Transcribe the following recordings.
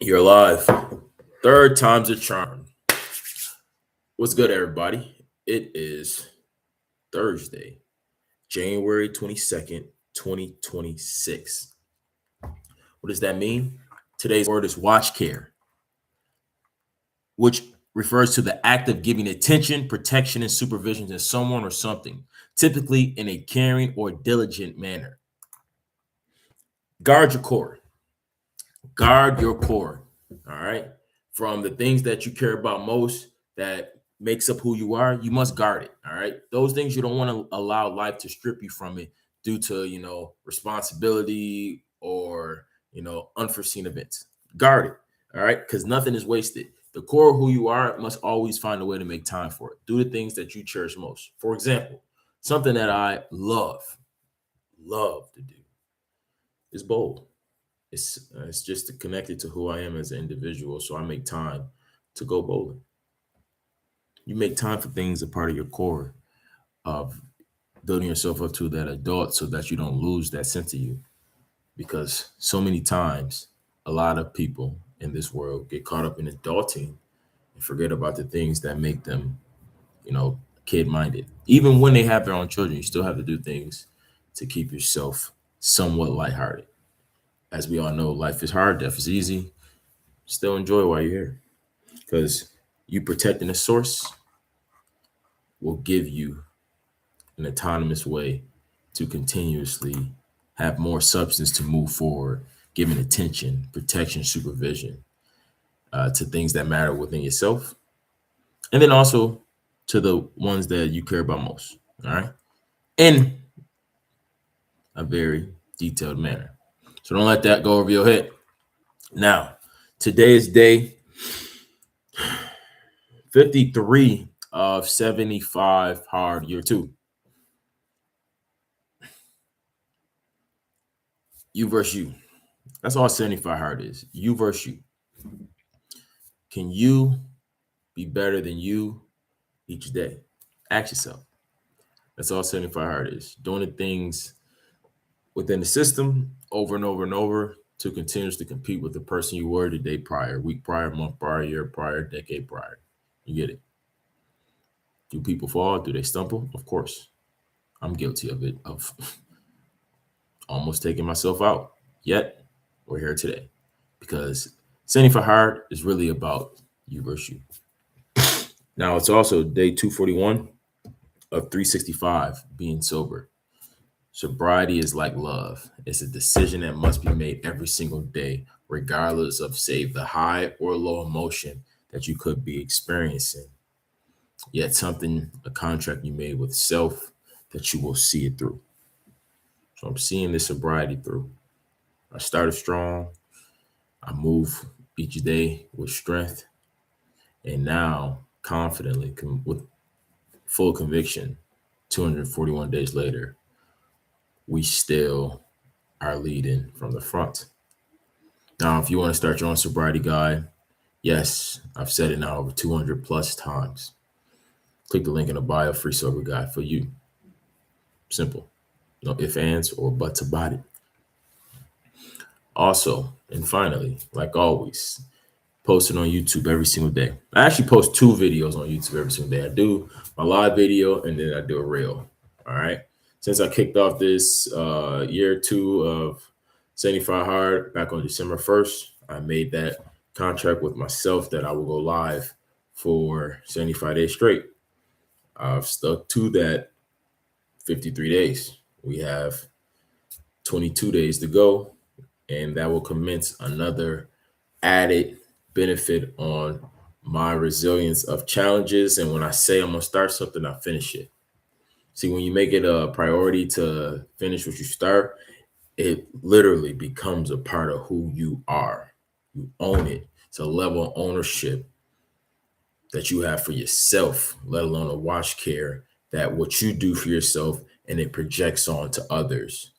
You're alive. Third time's a charm. What's good, everybody? It is Thursday, January 22nd, 2026. What does that mean? Today's word is watch care, which refers to the act of giving attention, protection, and supervision to someone or something, typically in a caring or diligent manner. Guard your core. Guard your core. All right. From the things that you care about most that makes up who you are, you must guard it. All right. Those things you don't want to allow life to strip you from it due to, responsibility or, unforeseen events. Guard it. All right. Because nothing is wasted. The core of who you are must always find a way to make time for it. Do the things that you cherish most. For example, something that I love to do is bowl. It's just connected to who I am as an individual. So I make time to go bowling. You make time for things a part of your core of building yourself up to that adult so that you don't lose that sense of you. Because so many times, a lot of people in this world get caught up in adulting and forget about the things that make them, kid minded. Even when they have their own children, you still have to do things to keep yourself somewhat lighthearted. As we all know, life is hard, death is easy. Still enjoy while you're here because you protecting the source will give you an autonomous way to continuously have more substance to move forward, giving attention, protection, supervision to things that matter within yourself, and then also to the ones that you care about most. All right, in a very detailed manner. So don't let that go over your head. Now, today is day 53 of 75 hard year two. You versus you. That's all 75 hard is. You versus you. Can you be better than you each day? Ask yourself. That's all 75 hard is. Doing the things within the system over and over and over to continuously compete with the person you were the day prior, week prior, month prior, year prior, decade prior. You get it. Do people fall? Do they stumble? Of course. I'm guilty of it, of almost taking myself out. Yet, we're here today because 75 hard is really about you versus you. Now, it's also day 241 of 365 being sober. Sobriety is like love. It's a decision that must be made every single day, regardless of, say, the high or low emotion that you could be experiencing. Yet something, a contract you made with self that you will see it through. So I'm seeing this sobriety through. I started strong. I move each day with strength. And now, confidently, with full conviction, 241 days later, we still are leading from the front. Now, if you want to start your own sobriety guide, yes, I've said it now over 200 plus times. Click the link in the bio, free sober guide for you. Simple. No ifs, ands, or buts about it. Also, and finally, like always, posting on YouTube every single day. I actually post two videos on YouTube every single day. I do my live video and then I do a reel. All right. Since I kicked off this year two of 75 Hard back on December 1st, I made that contract with myself that I will go live for 75 days straight. I've stuck to that 53 days. We have 22 days to go, and that will commence another added benefit on my resilience of challenges. And when I say I'm going to start something, I finish it. See, when you make it a priority to finish what you start, it literally becomes a part of who you are. You own it. It's a level of ownership that you have for yourself, let alone a watch care that what you do for yourself and it projects on to others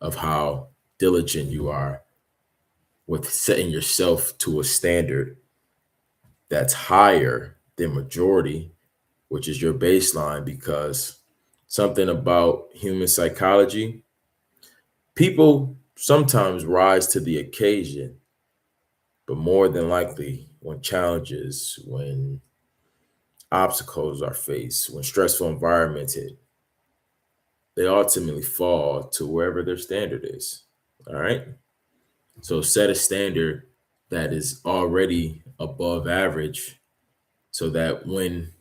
of how diligent you are with setting yourself to a standard that's higher than majority, which is your baseline, because something about human psychology, people sometimes rise to the occasion But more than likely, when obstacles are faced, when stressful environments hit, they ultimately fall to wherever their standard is. All right. So set a standard that is already above average so that when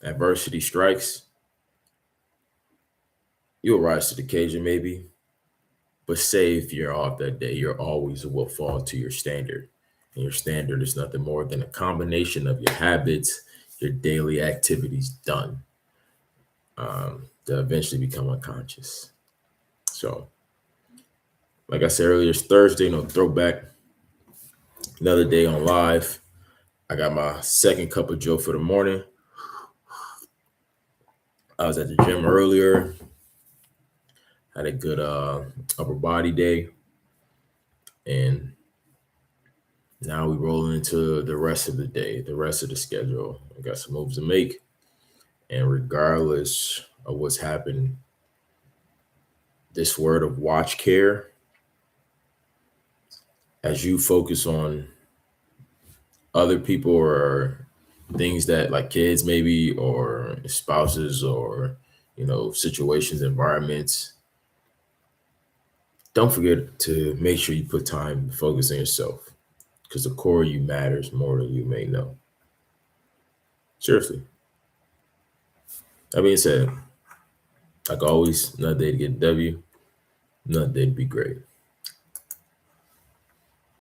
adversity strikes, you'll rise to the occasion maybe. But say if you're off that day, you're always will fall to your standard. And your standard is nothing more than a combination of your habits, your daily activities done to eventually become unconscious. So, like I said earlier, it's Thursday, no throwback. Another day on live. I got my second cup of Joe for the morning. I was at the gym earlier, had a good upper body day, and now we rolling into the rest of the day, the rest of the schedule. I got some moves to make, and regardless of what's happened, this word of watch care, as you focus on other people or things that like kids maybe or spouses or situations, environments, don't forget to make sure you put time to focus on yourself because the core of you matters more than you may know. Seriously. That being said, like always, another day to get a W, another day to be great.